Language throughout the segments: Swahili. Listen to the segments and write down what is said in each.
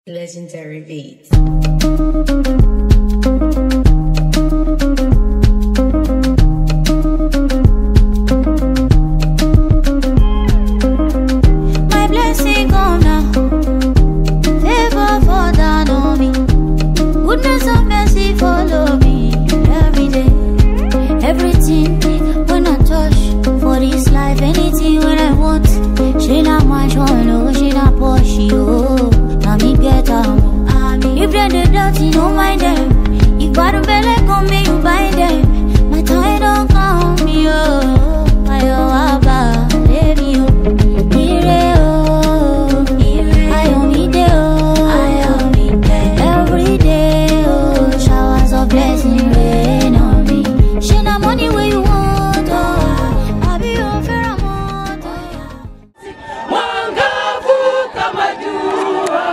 Legendary beats. My blessing come now, favor for down on me, goodness and mercy follow me every day. Everything when I touch for this life, anything when I want, she not my joy, she not push you. Now me get out. If they're the dirty, don't mind them. If bad belly come me, you buy them. My time don't come, yo. Ayo aba, baby yo. Ire oh, ayo me de oh. Every day oh, showers of blessing rain on me. She na money where you want oh. I be your fair amount oh. Mwangavu kama jua,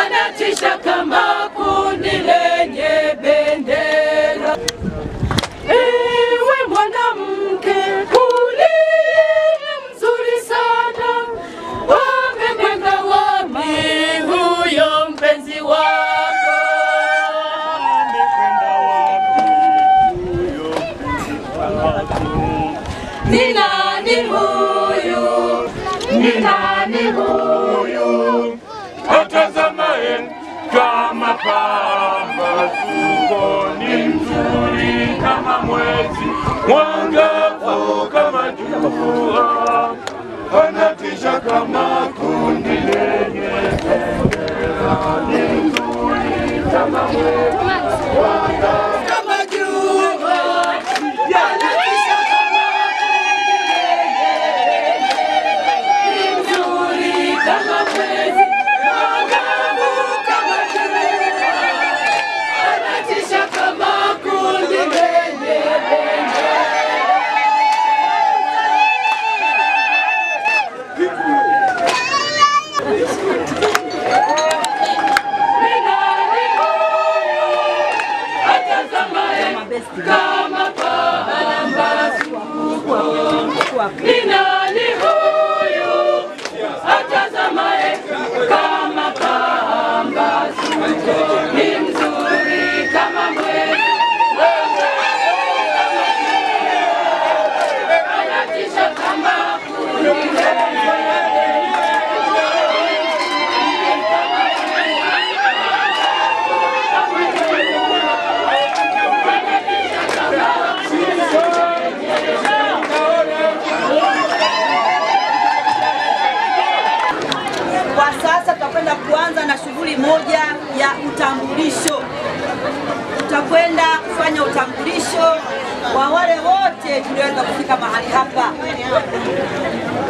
anatisha kama kundi lenye bendera. Ewe mwanamke uliye mzuri sana, wamekwenda wapi huyo mpenzi wako? Amekwenda wapi huyo mpenzi wako? Ni nani huyu? Ni nani huyu? Atazamaye kama pambazuko, ni mzuri kama mwezi, mwangavu kama jua, anatisha kama kundi lenye bendera. Ni mzuri kama mwezi, mwangavu kama jua, anatisha kama kundi lenye bendera. Ni mzuri kama mwezi, mwangavu kama jua, anatisha kama kundi lenye bendera. Ni nani huyu atazamaye kama pambazuko? Ni nani huyu atazamaye kama pambazuko? Ni mzuri kama mwezi, anatisha kama kundi lenye Kwa sasa tutakwenda kuanza na shughuli moja ya utambulisho. Tutakwenda kufanya utambulisho wa wale wote tulioweza kufika mahali hapa.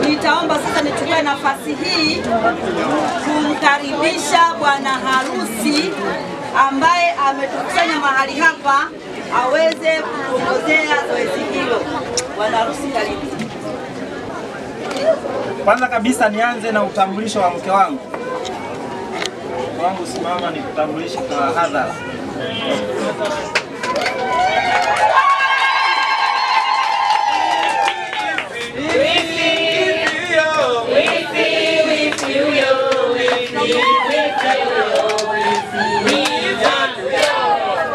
Nitaomba sasa nichukue nafasi hii kumkaribisha bwana harusi ambaye ametukusanya mahali hapa aweze kuongozea zoezi hilo. Bwana harusi, karibu. Kwanza kabisa nianze na utambulisho wa mke wangu. Mke wangu, simama nikutambulishe kwa hadhara.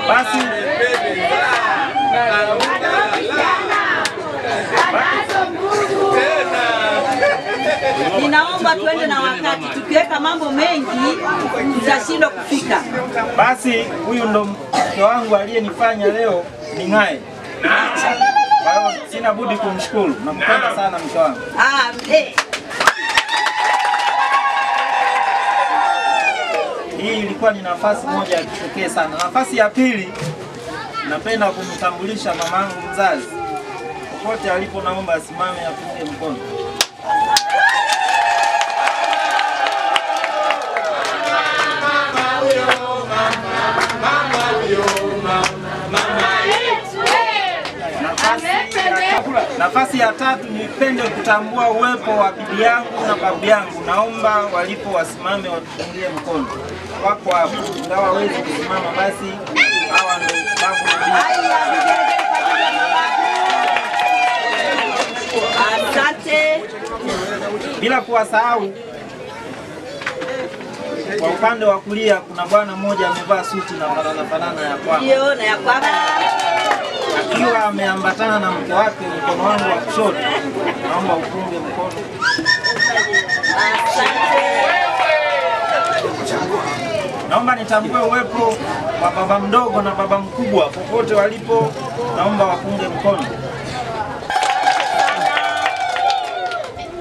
Basi ninaomba tuende na wakati, tukiweka mambo mengi tutashindwa kufika. Basi huyu ndo mke wangu aliyenifanya leo ning'ae. Kwa hiyo sina budi kumshukuru. Nakupenda sana mke wangu. Hii ilikuwa ni nafasi moja ya kipekee sana. Nafasi ya pili, napenda kumtambulisha mamangu mzazi. Popote alipo naomba asimame apunge mkono. Nafasi ya tatu, nipende kutambua uwepo wa bibi yangu na babu yangu. Naomba walipo wasimame watupungie mkono. Wako hapo, ingawa hawezi kusimama, basi hawa ndio babu na bibi. Asante. bila kuwasahau Kwa upande wa kulia kuna bwana mmoja amevaa suti na fanana ya kwamba. Ndio, na ya kwamba. Akiwa ameambatana na mke wake, mkono wangu wa kushoto naomba upunge mkono. Naomba nitambue uwepo wa baba mdogo na baba mkubwa popote walipo, naomba wapunge mkono.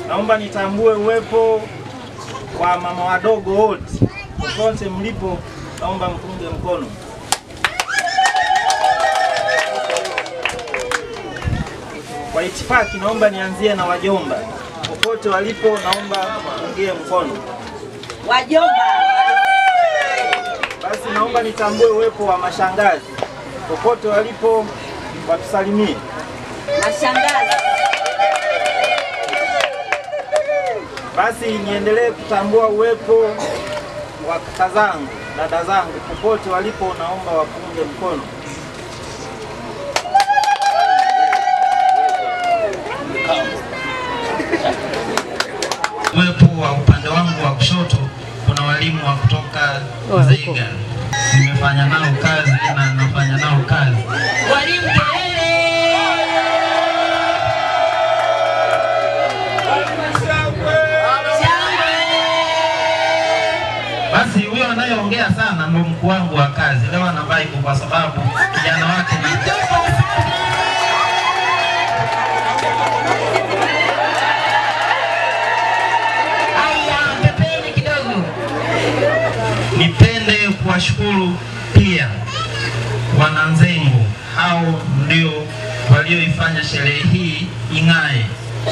Naomba nitambue uwepo wa mama wadogo wote popote mlipo, naomba mpunge mkono. Kwa itifaki naomba nianzie na wajomba popote walipo, naomba mpungie mkono. Wajomba. Basi naomba nitambue uwepo wa mashangazi popote walipo, watusalimie. Mashangazi. Basi niendelee kutambua uwepo wa kaka zangu, dada zangu popote walipo, naomba wapunge mkono. Uwepo wa upande wangu wa kushoto kuna walimu wa kutoka Nzega. Nimefanya nao kazi na nafanya nao kazi. Walimu kelele. Basi huyo anayeongea sana ndo mkuu wangu wa kazi. Leo ana vibe kwa sababu kijana wake na nipende kuwashukuru pia wananzengo. Hao ndio walioifanya sherehe hii ing'ae,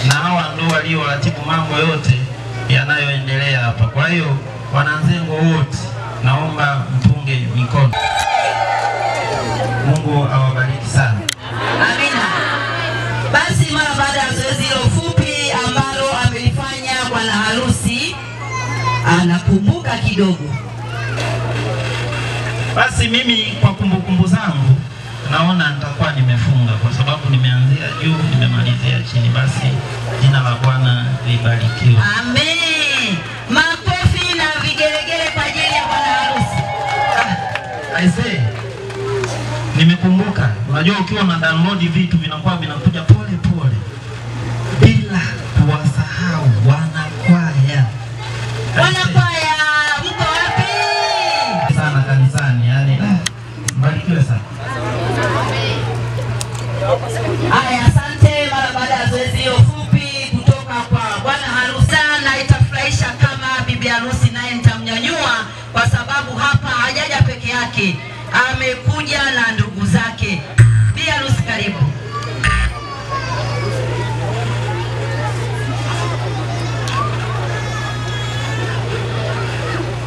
na hawa ndio walioratibu mambo yote yanayoendelea hapa. Kwa hiyo wananzengo wote naomba mpunge mikono. Mungu awabariki sana. Amina. Basi mara baada ya zoezi hilo fupi ambalo amelifanya bwana harusi, anakumbuka kidogo. Basi mimi kwa kumbukumbu zangu naona nitakuwa nimefunga kwa sababu nimeanzia juu nimemalizia chini. Basi jina la Bwana libarikiwe. Amen. Makofi na vigelegele kwa ajili ya bwana harusi. Aisee, nimekumbuka. Unajua ukiwa na download vitu vinakuwa vinakuja pole pole bila kuwasahau wanakwaya. Wanakwaya mko wapi? Sana kanisani, yani mbarikiwe sana. Haya, asante. Mara baada ya zoezi hilo fupi kutoka kwa bwana harusi, na itafurahisha kama bibi harusi naye nitamnyanyua kwa sababu hapa hajaja peke yake, amekuja na ndugu zake. Bibi harusi, karibu.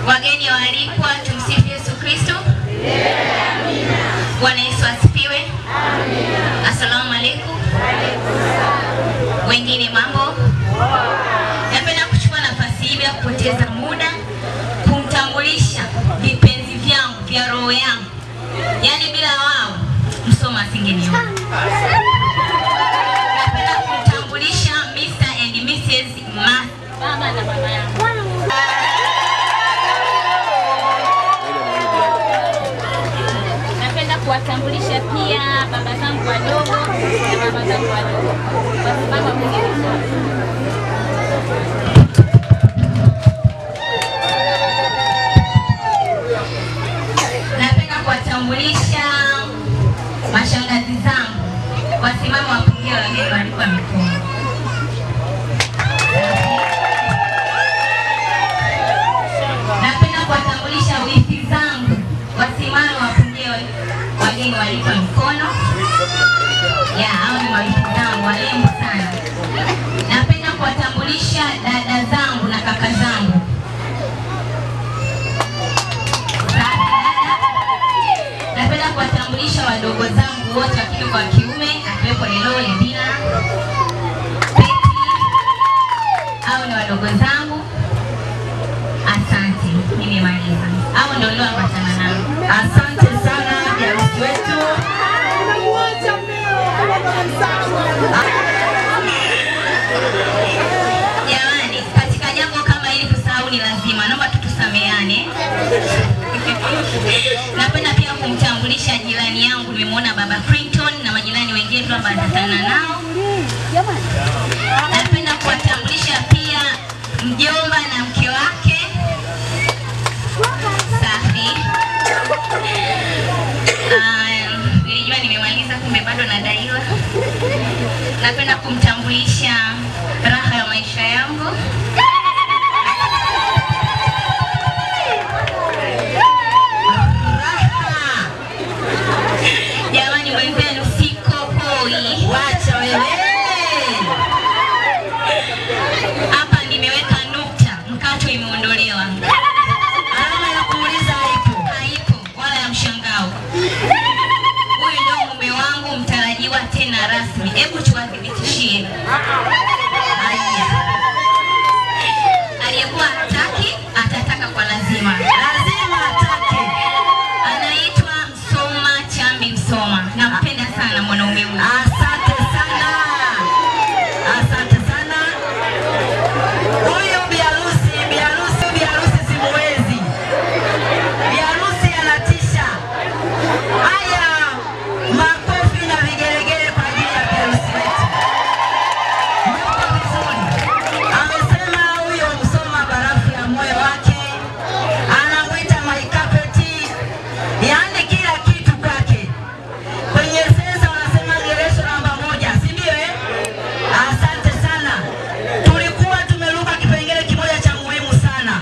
Wageni waalikwa, tumsifu Yesu Kristo. Amina. Bwana Yesu asifiwe. Amina. Asalamu alaykum. Wengine mambo? Napenda kuchukua nafasi hii bila kupoteza muda kumtambulisha vipenzi vyangu vya roho yangu. Yaani bila wao msoma asingeniona. Napenda kumtambulisha Mr. and Mrs. Baba na mama yangu. Kuwatambulisha pia baba zangu wadogo na mama zangu wadogo kwa sababu mwingine. Napenda kuwatambulisha mashangazi zangu, wasimame wapungie wageni walikuwa mikono. Napenda kuwatambulisha wifi zangu, wasimame wapungie wageni walipa mkono. Ya, hao ni mawifi zangu warembo sana. Napenda kuwatambulisha dada zangu na kaka zangu. Napenda kuwatambulisha wadogo zangu wote wa kike kwa kiume, akiwepo Lelole, Dina, Peti. Hao ni wadogo zangu. Asante, nimemaliza. Hao ndio nilioambatana nao. Asante sana harusi wetu. Jamani, katika jambo kama hili kusahau ni lazima. Naomba tutusameane. Napenda pia kumtambulisha jirani yangu, nimemwona Baba Clinton na majirani wengine tunaambatana nao. Napenda kuwatambulisha pia mjomba na mke wake. Safi. Nilijua nimemaliza kumbe bado nadaiwa. Napenda kumtambulisha raha ya maisha yangu. Jamani mwenzenu siko poi. Wacha wewe. Hapa nimeweka nukta, mkato imeondolewa. Alama ya kuuliza haipo. Haipo, wala ya mshangao. Huyu ndio mume wangu mtarajiwa tena rasmi. Hebu tuwathibitishie. Haya. Aliyekuwa hataki, atataka kwa lazima. Lazima atake. Anaitwa Msoma Chambi Msoma. Nampenda sana mwanaume huyu. Asante sana. Asante sana. Huyu biharusi simuwezi. Biharusi anatisha. Haya, makofi na vigelegele kwa ajili ya biharusi wetu. Yuko vizuri. Amesema huyo Msoma barafu ya moyo wake. Anamwita my carpet. Yaani kila kitu kwake. Kwenye sensa wanasema geresho namba 1, si ndio eh? Asante sana. Tulikuwa tumeruka kipengele kimoja cha muhimu sana.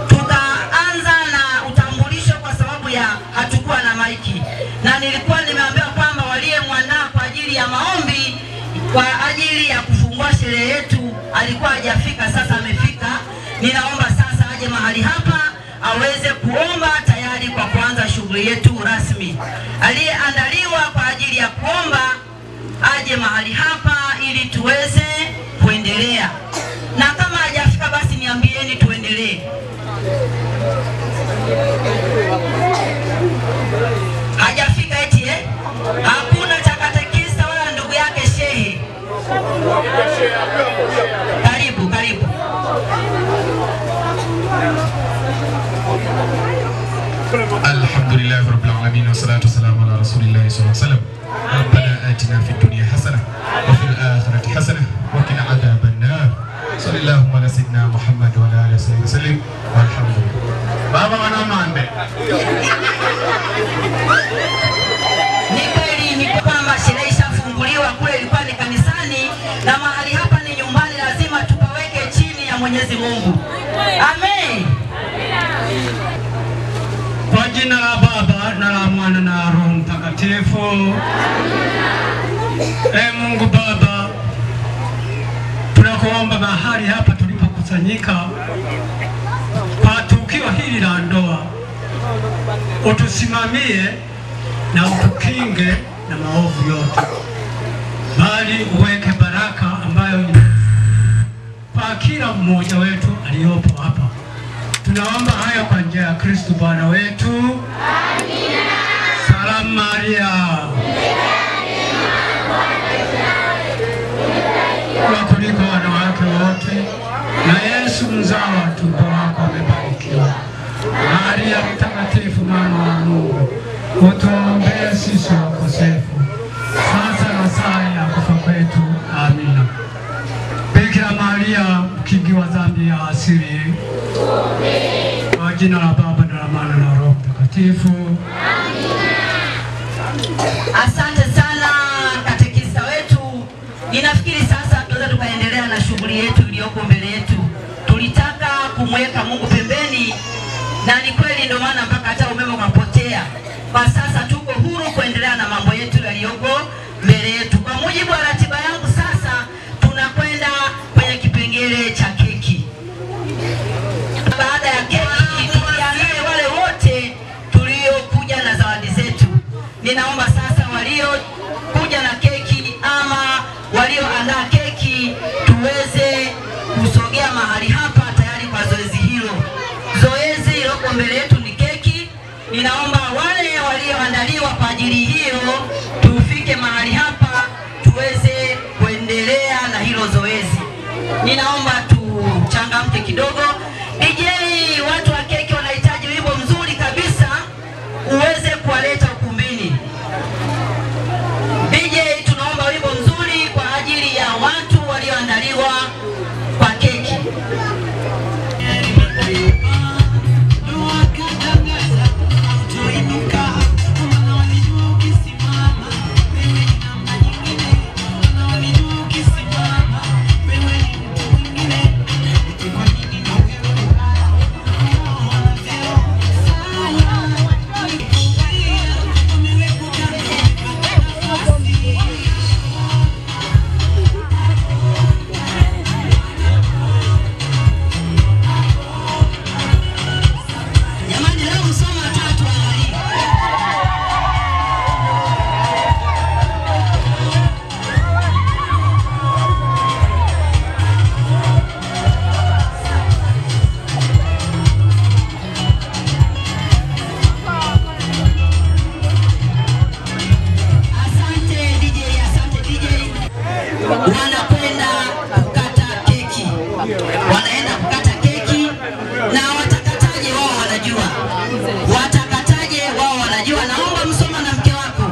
Tukaanza na utambulisho kwa sababu ya hatukuwa na maiki. Na nilikuwa nimeambiwa kwamba waliyemwandaa kwa ajili ya maombi kwa ajili ya kufungua sherehe yetu alikuwa hajafika, sasa amefika. Ninaomba sasa aje mahali hapa aweze kuomba tayari kwa kuanza shughuli yetu rasmi. Aliyeandaliwa kwa ajili ya kuomba aje mahali hapa ili tuweze kuendelea. Na kama hajafika basi niambieni tuendelee. Hajafika eti eh? Hakuna cha katekista wala ndugu yake shehe. Karibu, karibu. Alhamdulillah rabbil alamin wassalatu wassalamu ala rasulillah sallallahu alaihi wasallam. Rabbana atina fid dunya hasanah wa fil akhirati hasanah wa qina adhaban nar. Sallallahu ala sayyidina Muhammad wa ala alihi wasallam. Walhamdulillah. Baba wanamande. Ni kweli ni kwamba sherehe ishafunguliwa, kule ilikuwa ni kanisani na mahali hapa ni nyumbani, lazima tupaweke chini ya Mwenyezi Mungu. Amen. Kwa jina la Baba na la Mwana na Roho Mtakatifu. Mungu Baba, tunakuomba mahali hapa tulipokusanyika kwa tukio hili la ndoa, utusimamie na utukinge na maovu yote, bali uweke baraka ambayo kwa kila mmoja wetu aliyopo hapa. Tunaomba haya kwa njia ya Kristo Bwana wetu. Amina. Salamu Maria. Kuliko wanawake wote na Yesu mzao wa tumbo lako amebarikiwa. Maria mtakatifu mama wa Mungu, utuombee sisi wakosefu sasa na saa ya kufa kwetu. Amina. Bikira Maria mkingi wa dhambi ya asili, kwa jina la Baba na la Mwana na Roho Mtakatifu. Amina. Asante sana katekista wetu. Ninafikiri sasa tunaweza tukaendelea na shughuli yetu iliyoko mbele yetu. Tulitaka kumweka Mungu pembeni na ni kweli ndio maana mpaka hata umeme ukapotea. Kwa sasa tuko huru kuendelea na mambo yetu yaliyoko mbele yetu. Kwa mujibu wa ratiba yangu sasa tunakwenda kwenye kipengele cha keki. Baada ya keki tukiangalie wale wote tuliokuja na zawadi zetu. Ninaomba sasa waliokuja na keki ama walioandaa keki tuweze kusogea mahali hapa tayari kwa zoezi hilo. Zoezi liloko mbele yetu ni keki. Ninaomba wale walioandaliwa kwa ajili hiyo tufike mahali hapa tuweze kuendelea na hilo zoezi. Ninaomba tuchangamke kidogo. DJ, watu wa keki wanahitaji wimbo mzuri wanajua. Watakataje wao wanajua. Naomba Msoma na mke wako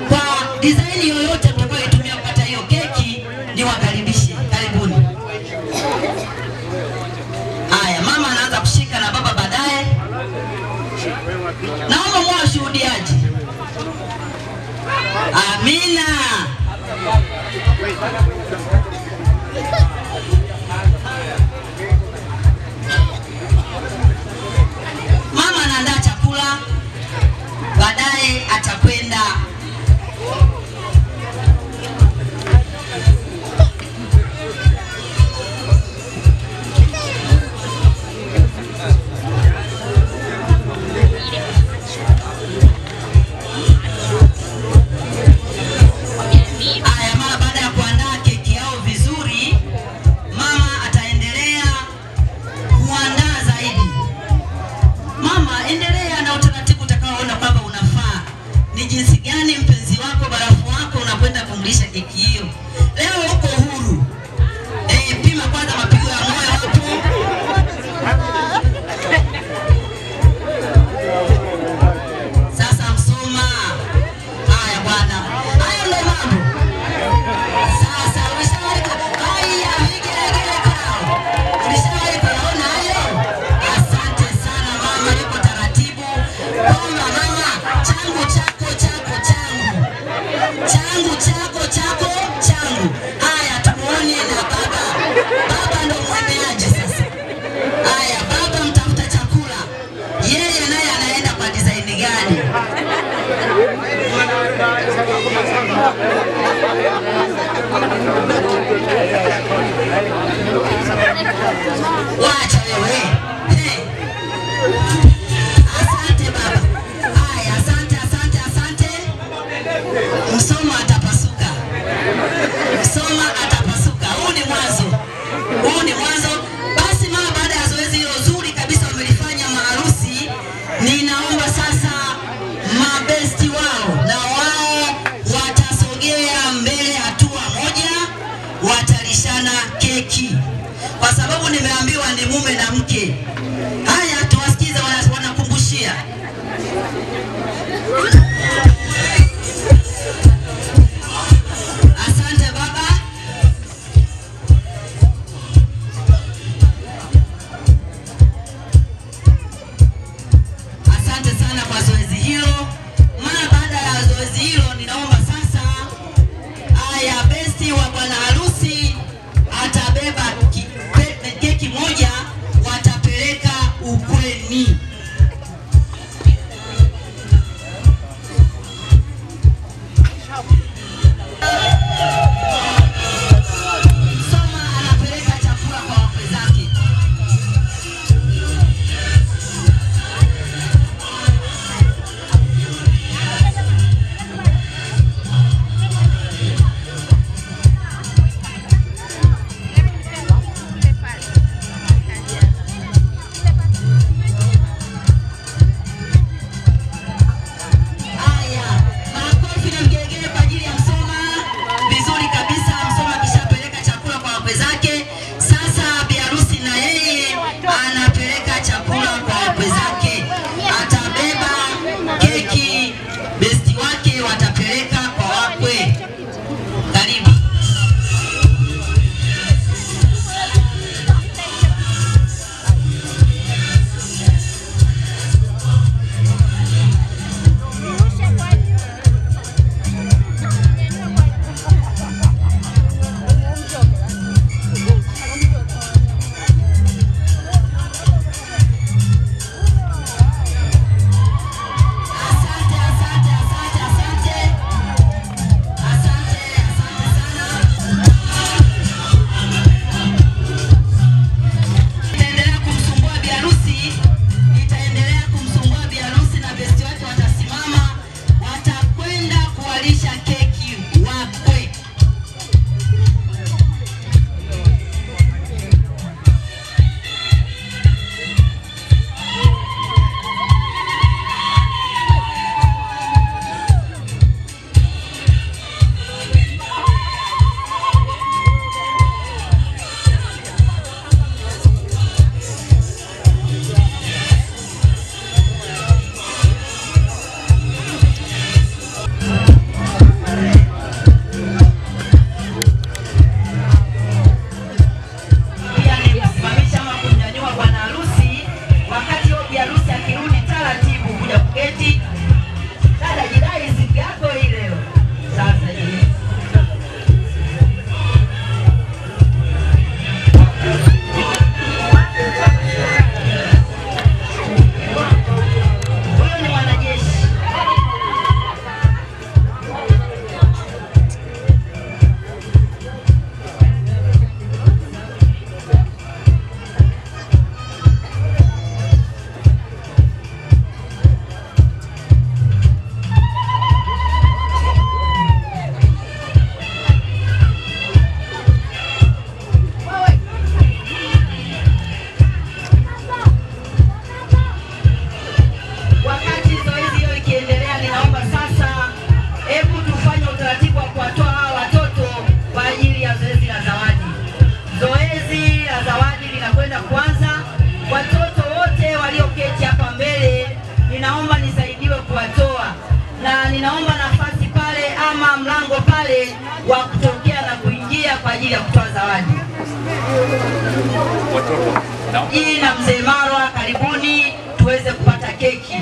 kwa design yoyote mtakayoitumia kupata hiyo keki ni wakaribishe. Karibuni. Haya, mama anaanza kushika na baba baadaye. Naomba mwa shuhudiaji. Amina. Mama anaandaa chakula, baadaye atakwenda jinsi gani mpenzi wako, barafu wako unakwenda kumlisha keki hiyo. Leo uko huru. Pima kwanza mapigo ya moyo hapo. Sasa Msoma. Haya bwana. Haya ndio mambo. Sasa umeshawahi haya vigele kao. Umeshawahi kuona hayo? Asante sana mama, yuko taratibu. Mama, changu chako chako changu. Changu chako chako changu. Haya tumuone na baba. Baba ndo mwenyeaje sasa. Haya baba mtafuta chakula. Yeye naye anaenda kwa design gani? Wacha wewe. Asante baba. Haya, asante. Msoma atapasuka. Msoma atapasuka. Huu ni mwanzo. Basi mama, baada ya zoezi hilo zuri kabisa wamelifanya maharusi, ninaomba sasa mabesti wao na wao watasogea mbele hatua moja, watalishana keki. Kwa sababu nimeambiwa ni mume na mke. Haya, tuwasikize wanakumbushia. Asante baba. Asante sana kwa zoezi hilo. Mara baada ya zoezi hilo ninaomba sasa haya besti wa bwana harusi atabeba keki moja, watapeleka ukweni. Msoma anapeleka chakula kwa wakwe zake. wa kutokea na kuingia kwa ajili ya kutoa zawadi. Na mzee Marwa, karibuni tuweze kupata keki.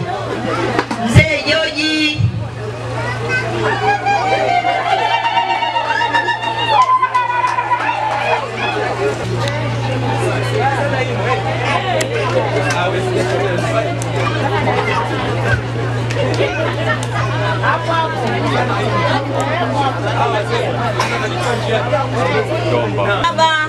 Mzee Joji, Baba.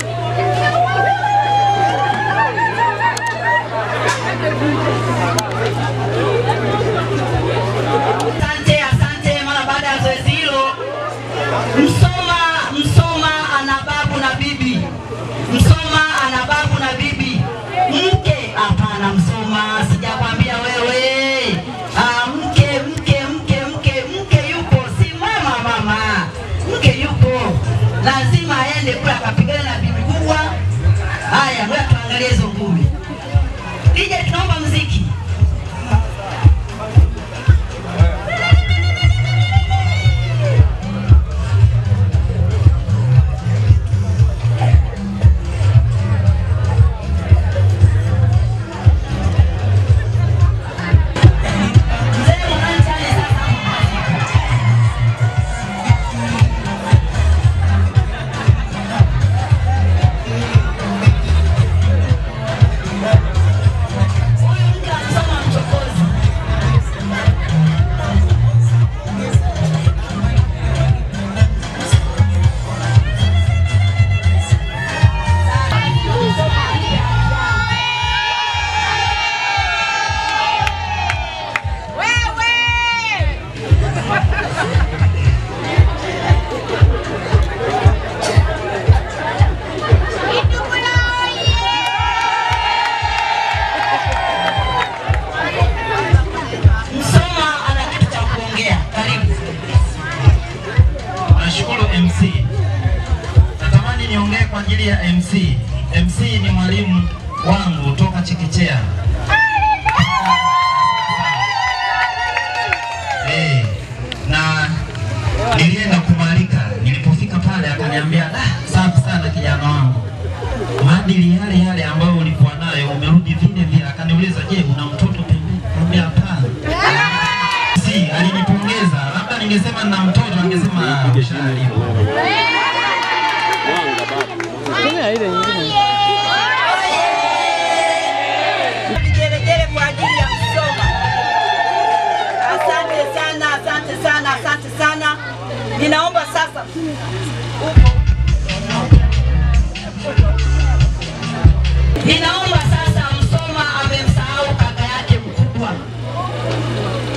Asante. Mara baada ya zoezi hilo, Msoma ana babu na bibi. Msoma ana babu na bibi. Mke hapana, Msoma sijakwambia wewe. Mke yupo, si mama. Mke yupo, lazima aende kule akapigana na bibi kubwa. Haya, ngoja tuangalie hizo ngumi. DJ, tunaomba muziki. MC ni mwalimu wangu toka chekechea. Na nilienda kumalika, nilipofika pale akaniambia, safi sana kijana wangu, maadili yale ambayo ulikuwa nayo umerudi vile vile. Akaniuliza, je, una mtoto pembeni? Nikamwambia hapana. Alinipongeza, labda ningesema nina mtoto angesema mshalipo. Vigelegele kwa ajili ya Msoma. Asante sana. Ninaomba sasa Msoma amemsahau kaka yake mkubwa.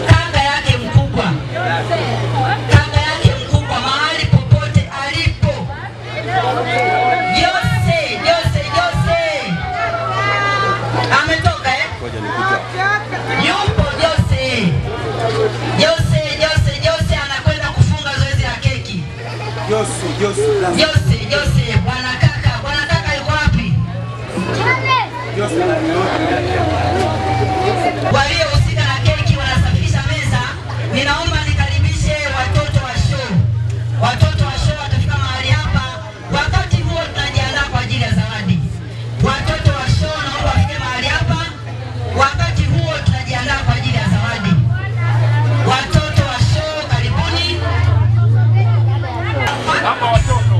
Kaka yake mkubwa mahali popote alipo. Jose. Ametoka Yupo Jose anakwenda kufunga zoezi la keki. Jose, bwana kaka yuko wapi? Waliohusika na keki wanasafisha meza. Ninaomba nikaribishe watoto wa show. Watoto wa show watafika mahali hapa. Wakati huo tunajiandaa kwa ajili ya zawadi. Watoto wa show naomba wafike mahali hapa. Wakati huo tunajiandaa kwa ajili ya zawadi. Watoto wa show karibuni. Hapa watoto.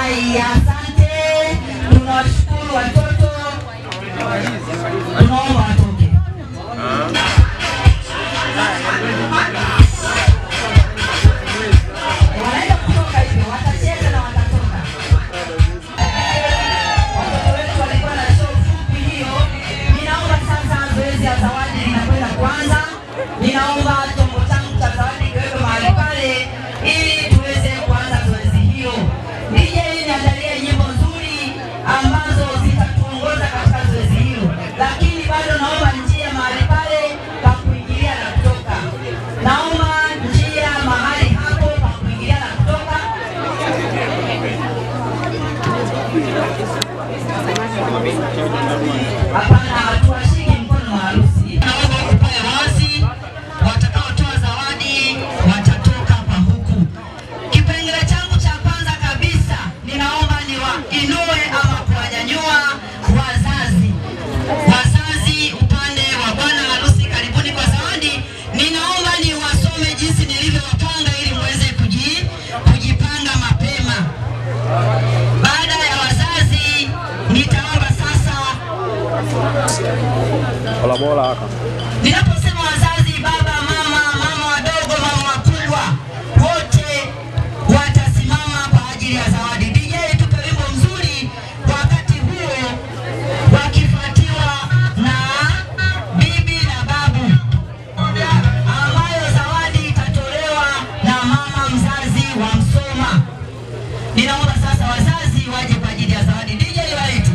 Haya, asante. Tunawashukuru watoto. Tunaomba watoke. Wanaenda kutoka hivyo, watacheza na watatoka. Watoto wetu walikuwa na show fupi hiyo. Ninaomba sasa zoezi ya zawadi linakwenda kuanza. Ninaomba chombo changu cha zawadi kiwekwe mahali pale ili tuweze kuanza zoezi hiyo. DJ niandalie nyimbo nzuri ambazo zitatuongoza katika zoezi hilo. Lakini bado naomba njia mahali pale pa kuingilia na kutoka. Naomba njia mahali hapo pa kuingilia na kutoka. Hapana, hatuwashiki mkono wa harusi. Naomba upae wazi, watakaotoa zawadi watatoka kwa huku. Kipengele changu cha kwanza kabisa, ninaomba niwainue ama kuwanyanyua wazazi. Wazazi upande wa bwana harusi, karibuni kwa zawadi. Ninaomba niwasome jinsi nilivyowapanga ili muweze kujipanga mapema. Baada ya wazazi, nitaomba sasa ninaposema wazazi, baba, mama wadogo, mama wakubwa, wote watasimama kwa ajili ya zawadi. DJ tupe wimbo mzuri wakati huo, wakifuatiwa na bibi na babu, ambayo zawadi itatolewa na mama mzazi wa Msoma. Ninaomba sasa wazazi waje kwa ajili ya zawadi. DJ walete.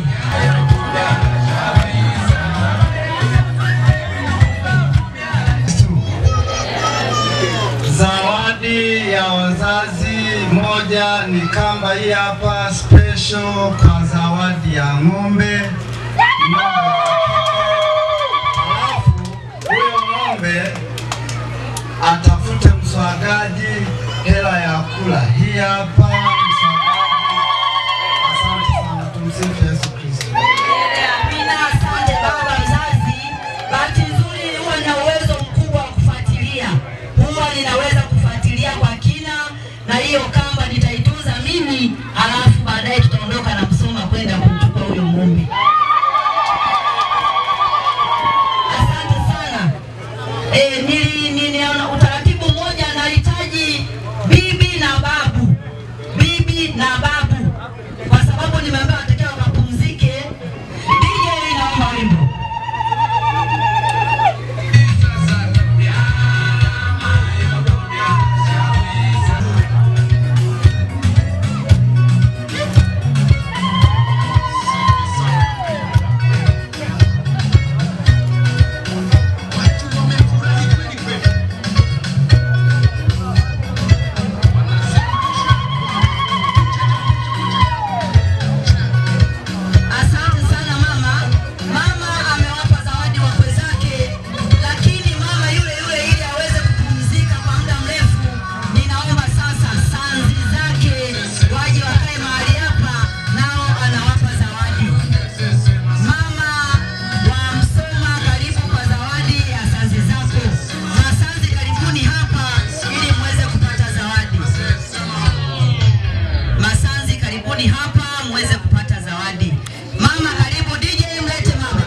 Zawadi ya wazazi moja ni kamba hii hapa, special kwa zawadi ya ng'ombe. Alafu huyo ng'ombe atafute mswagaji hela ya kula. Hii hapa mswagaji. Asante sana, tumsifu Yesu Kristo. Amina, asante baba mzazi. Bahati nzuri huwa na uwezo mkubwa wa kufuatilia. Huwa ninaweza kufuatilia kwa kina, na hiyo kamba nitaitunza mimi, alafu baadaye tutaondoka na Msoma kwenda kumchukua huyo ng'ombe. Asante sana. Ninaona utaratibu mmoja, nahitaji bibi na babu. Bibi na babu. Kwa sababu nimeambiwa watakiwa wakapumzike. DJ naomba wimbo. Asante sana mama. Mama amewapa zawadi wakwe zake, lakini mama yule yule ili aweze kupumzika kwa muda mrefu, ninaomba sasa sanzi zake waje wakae mahali hapa, nao anawapa zawadi. Mama wa Msoma, karibu kwa zawadi ya sanzi zako. Masanzi karibuni hapa ili muweze kupata zawadi. Masanzi karibuni hapa muweze kupata zawadi. Mama karibu, DJ mlete mama.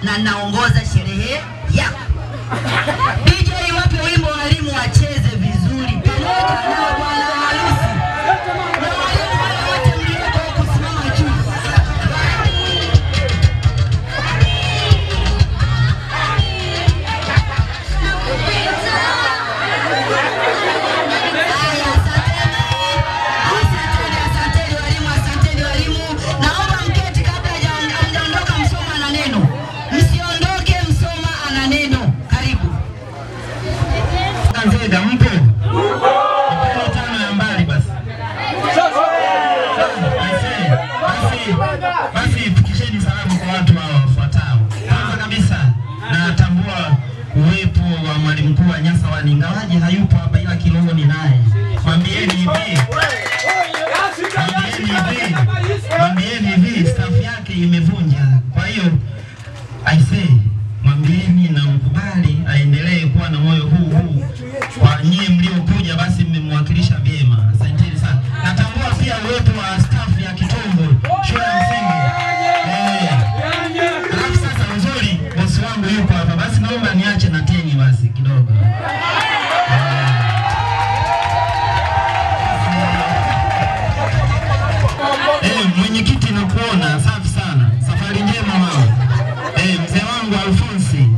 na naongoza sherehe yako. DJ wape wimbo walimu wacheze vizuri pamoja na bwana harusi. Na walimu wote mlioko kusimama juu. Nzega mpo? Mpo tano ya mbali basi. Basi fikisheni salamu kwa watu hao wafuatao. Kwanza kabisa natambua uwepo wa mwalimu mkuu wa Nyasawani, ingawaje hayupo hapa ila kiroho ni naye. Mwambieni hivi staff yake imevunja. Kwa hiyo mwambieni na mkubali aendelee kuwa na moyo huu. Kwa nyie mliokuja basi mmemwakilisha vyema. Asanteni sana. Natambua pia uwepo wa staff ya Kitongo shule ya msingi. Alafu sasa uzuri bosi wangu yuko hapa. Basi naomba niache na teni basi kidogo. Mwenyekiti nakuona safi sana. Safari njema mama. Mzee wangu Alfonsi.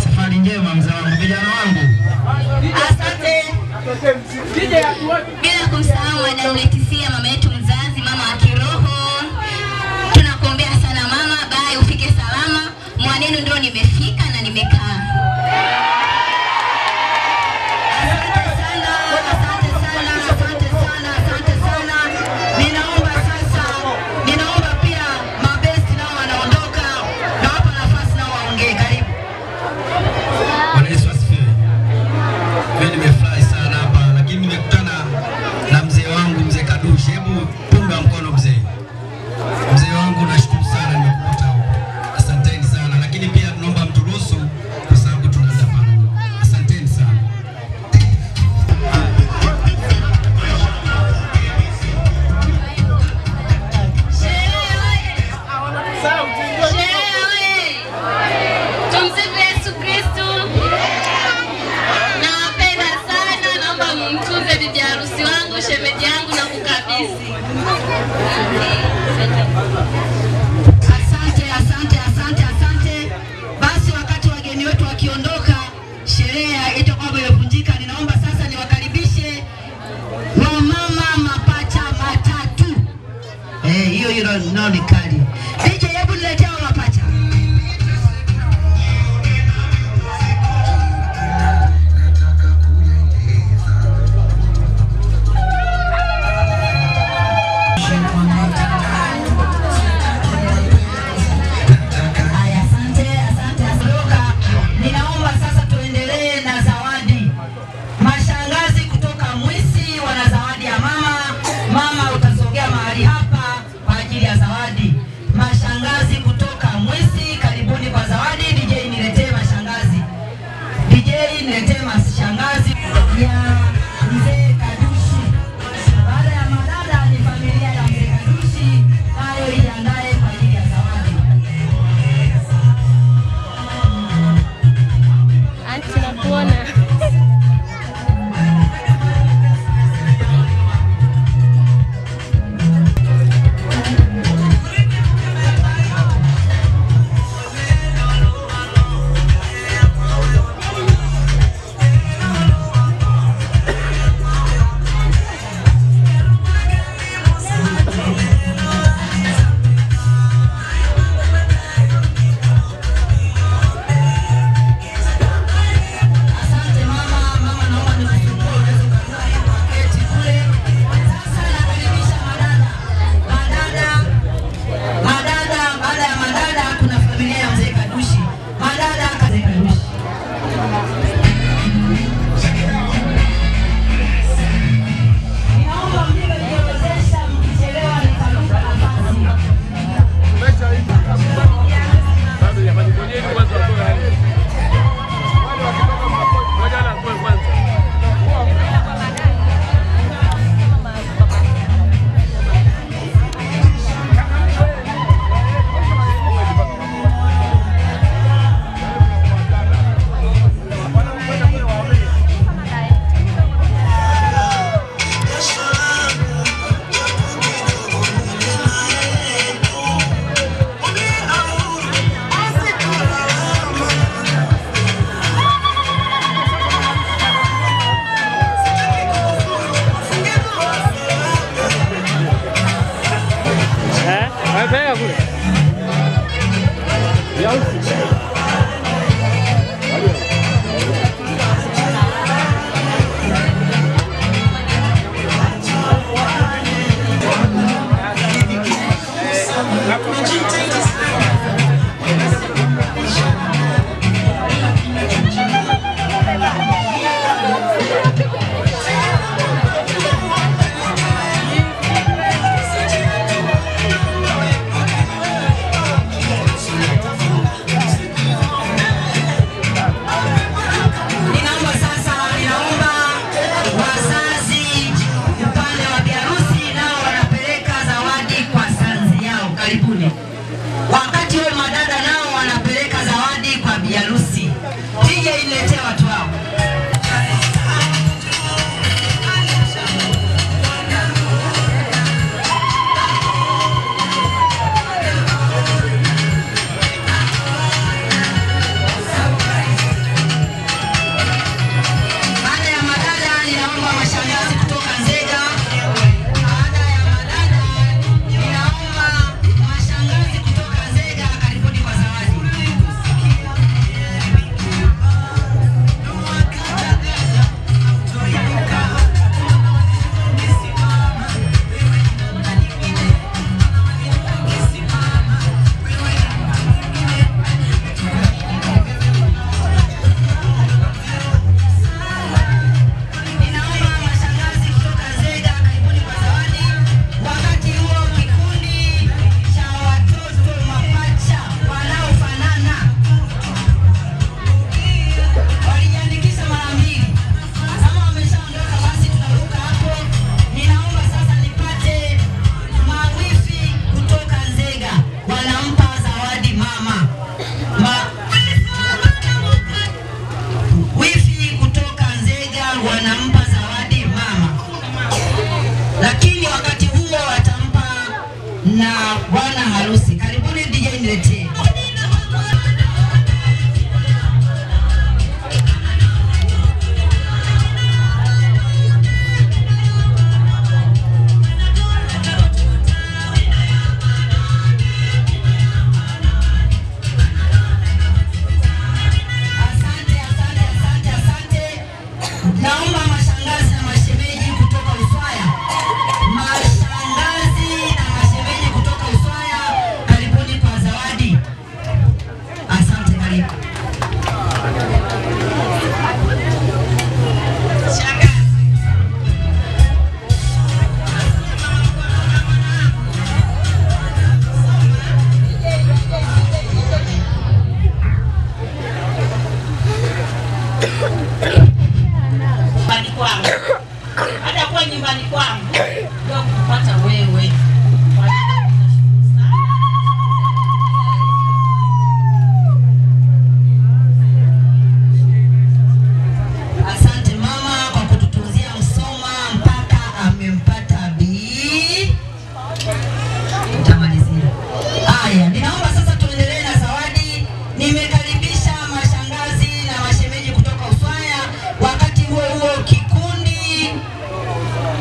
Safari njema mzee wangu, vijana wangu. Asante. Bila kumsahau Madam Letisia, mama yetu mzazi, mama wa kiroho. Tunakuombea sana mama, bye ufike salama. Mwanenu ndio nimefika na nimekaa. Ninaomba pia mabesti nao wanaondoka. Na hapa nafasi nao waongee, karibu. Bwana Yesu asifiwe. Mimi nimefurahi sana hapa, lakini nimekutana na mzee wangu mzee Kadushi. Hebu punga mkono mzee. Mzee wangu nashukuru sana nimekukuta huko. Asanteni sana, lakini pia tunaomba mturuhusu kwa sababu tunaanza pamoja. Asanteni sana. Tumsifu Yesu Kristo. Nawapenda sana, naomba mumtunze bibi harusi wangu, shemeji yangu na kukabidhi. Asante. Basi wakati wageni wetu wakiondoka, sherehe itakuwa imevunjika. Ninaomba sasa niwakaribishe wamama mapacha matatu. Hiyo nao ni kali. DJ hebu niletea mapacha. Ninaomba sasa tuendelee na zawadi. Mashangazi kutoka Mwisi wana zawadi ya mama. Mama utasogea mahali hapa kwa ajili ya zawadi.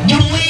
Jumuiya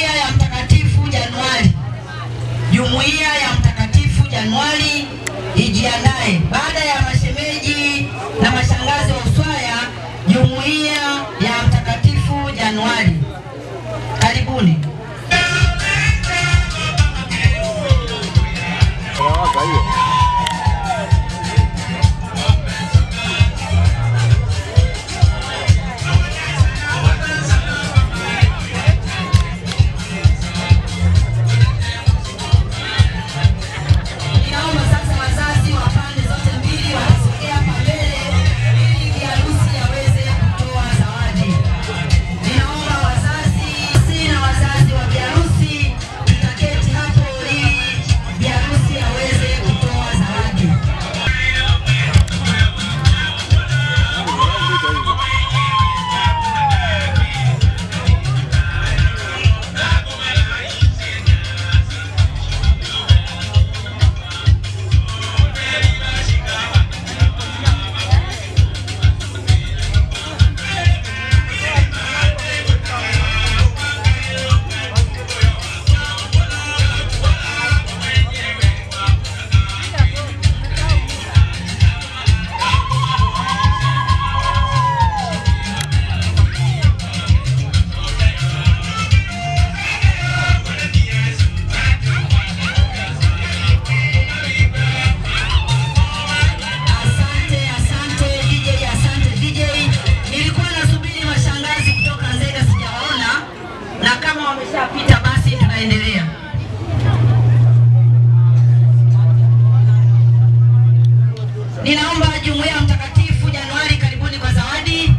Jumuiya Mtakatifu Januari, karibuni kwa zawadi.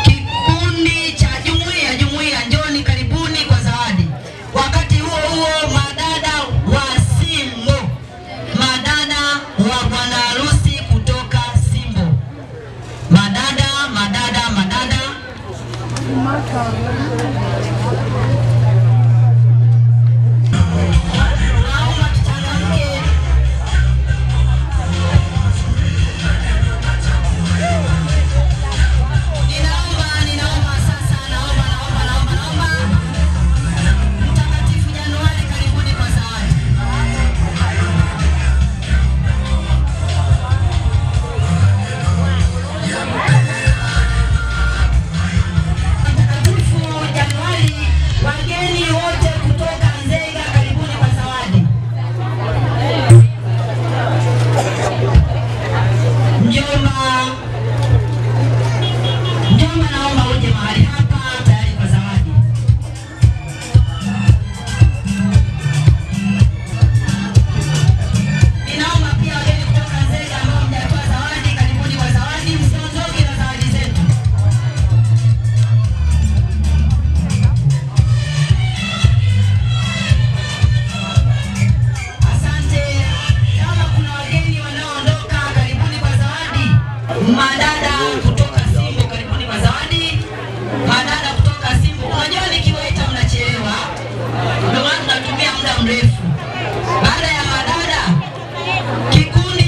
Kikundi cha jumuiya njoni, karibuni kwa zawadi. Wakati huo huo, madada wa Simbo, madada wa bwana harusi kutoka Simbo, madada. Madada kutoka Simbo, karibuni kwa zawadi. Madada kutoka Simbo, unajua nikiwaita mnachelewa, ndio maana tunatumia muda mrefu. Baada ya madada, kikundi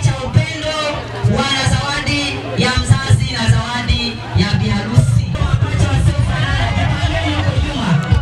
cha upendo wana zawadi ya mzazi na zawadi ya biharusi. Wapacha wasiofanana, pale huko nyuma.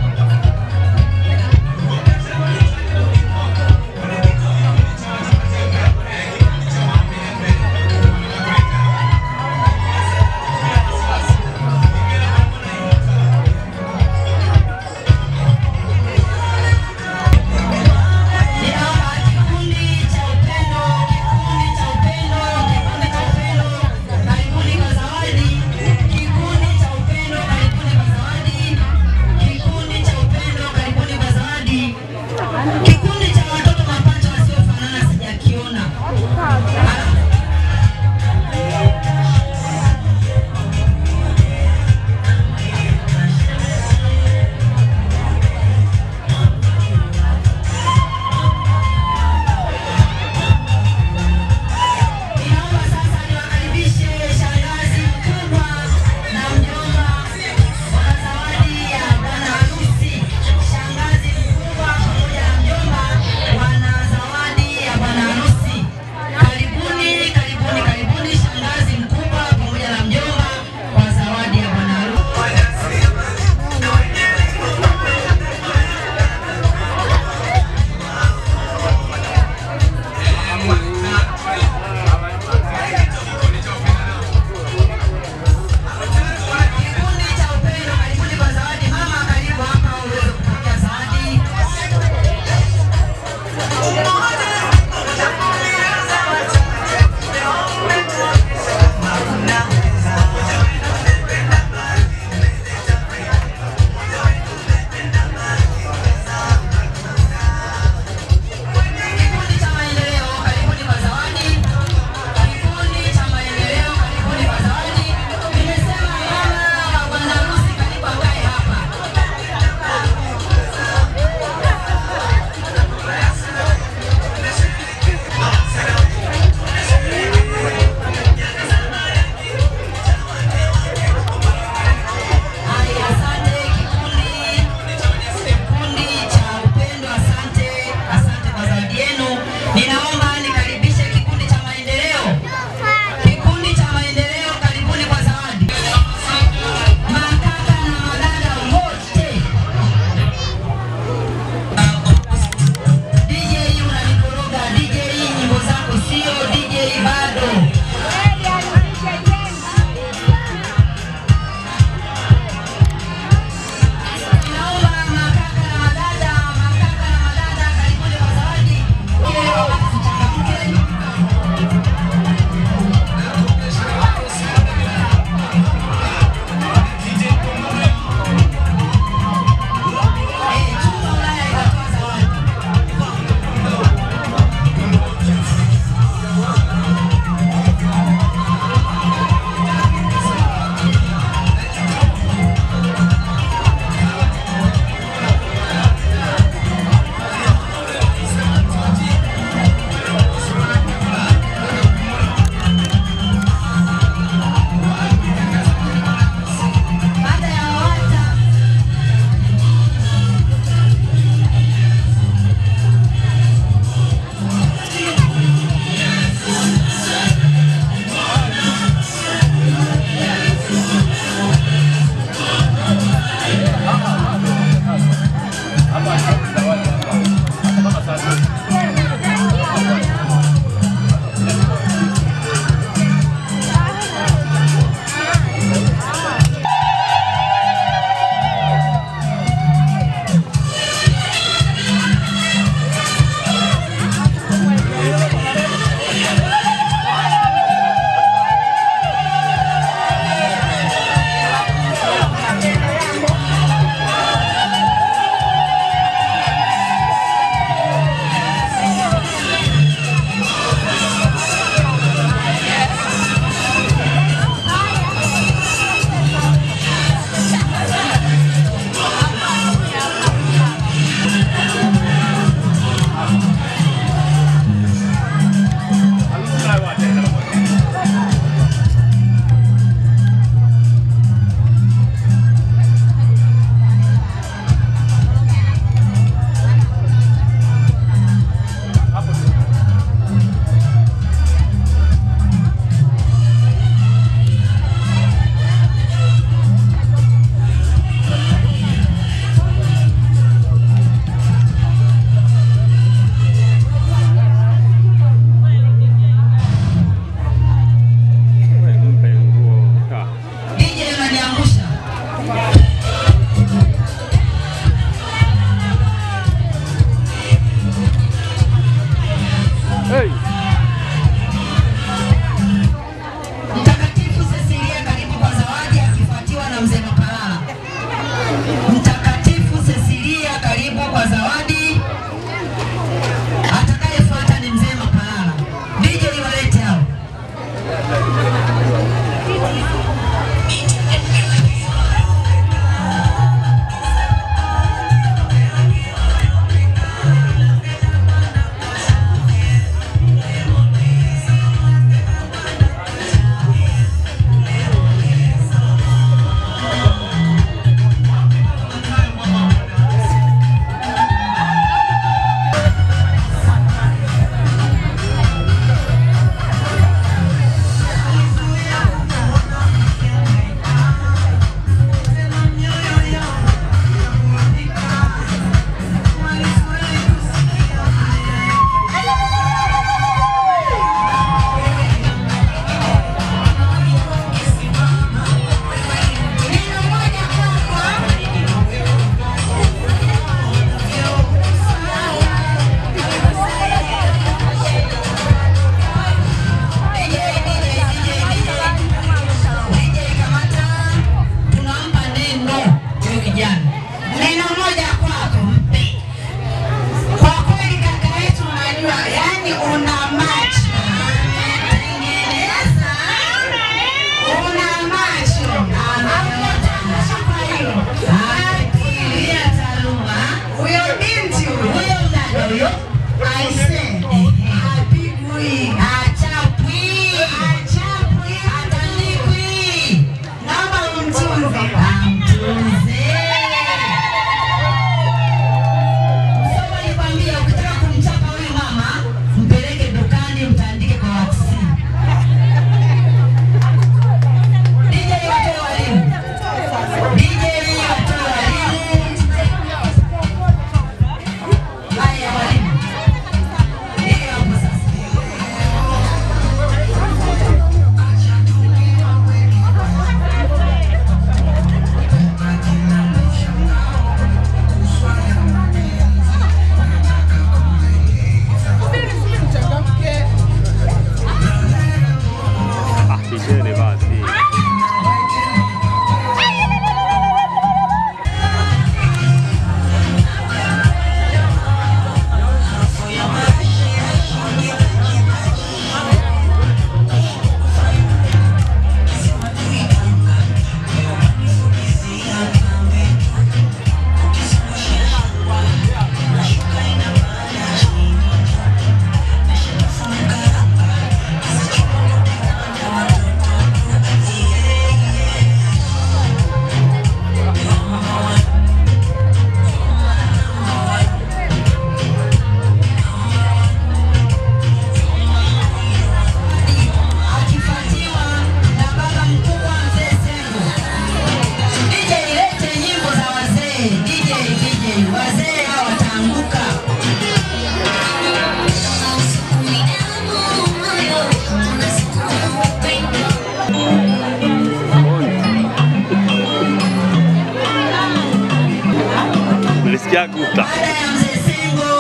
sijakuta. Baada ya mzee Sengo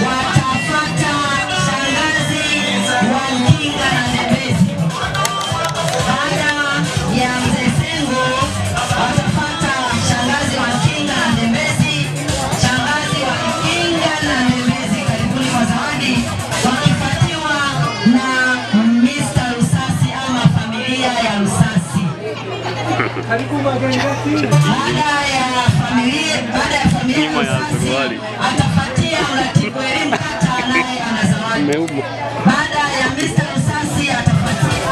watafuata shangazi Wankinga na Ndembezi. Baada ya mzee Sengo watafuata shangazi Wankinga na Ndembezi. Shangazi Wankinga na Ndembezi, karibuni kwa zawadi, wakifuatiwa na Mr. Rusasi ama familia ya Rusasi. Baada ya familia Rusasi atafuatia mratibu elimu kata, naye ana zawadi. Baada ya Mr. Rusasi atafuatia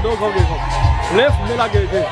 kadogo. Refu mela gege.